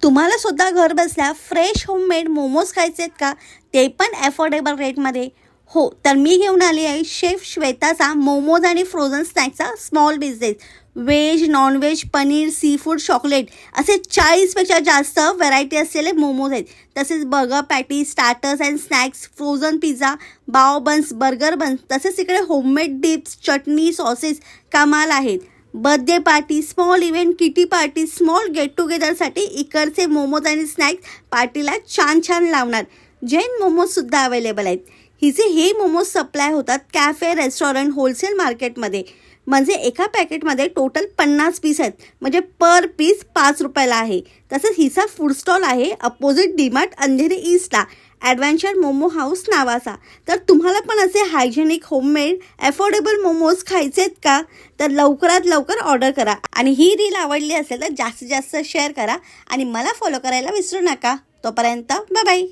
तुम्हाला सुद्धा घर बसल्या फ्रेश होममेड मोमोज खायचे आहेत का, ते पण अफोर्डेबल रेटमध्ये? हो, तर मी घेऊन आली आहे शेफ श्वेताचा मोमोज आणि फ्रोझन स्नॅक्सचा small business. Veg, non veg, paneer, seafood, chocolate असे 40पेक्षा जास्त व्हरायटी असलेले मोमोज आहेत. तसेच burger patty, starters and snacks, frozen pizza, pav buns, burger buns, तसेच इकडे होममेड डिप्स, चटणी, सॉसेस कमाल आहेत. Birthday party, small event, kitty party, small get टुगेदरसाठी इकडचे मोमोज आणि स्नॅक्स पार्टीला छान छान लावणार. जैन मोमोजसुद्धा अवेलेबल आहेत. हिचे हे मोमोज सप्लाय होतात कॅफे, रेस्टॉरंट, होलसेल मार्केटमध्ये. म्हणजे एका पॅकेटमध्ये टोटल 50 पीस आहेत, म्हणजे पर पीस 5 रुपयाला आहे. तसंच हिचा फूड स्टॉल आहे अपोजिट डीमार्ट अंधेरी ईस्टला, ॲडव्हेंचर मोमो हाऊस नावाचा. तर तुम्हाला पण असे हायजेनिक, होममेड, अफोर्डेबल मोमोज खायचे आहेत का, तर लवकरात लवकर ऑर्डर करा. आणि ही रील आवडली असेल तर जास्तीत जास्त शेअर करा आणि मला फॉलो करायला विसरू नका. तोपर्यंत बाय बाय.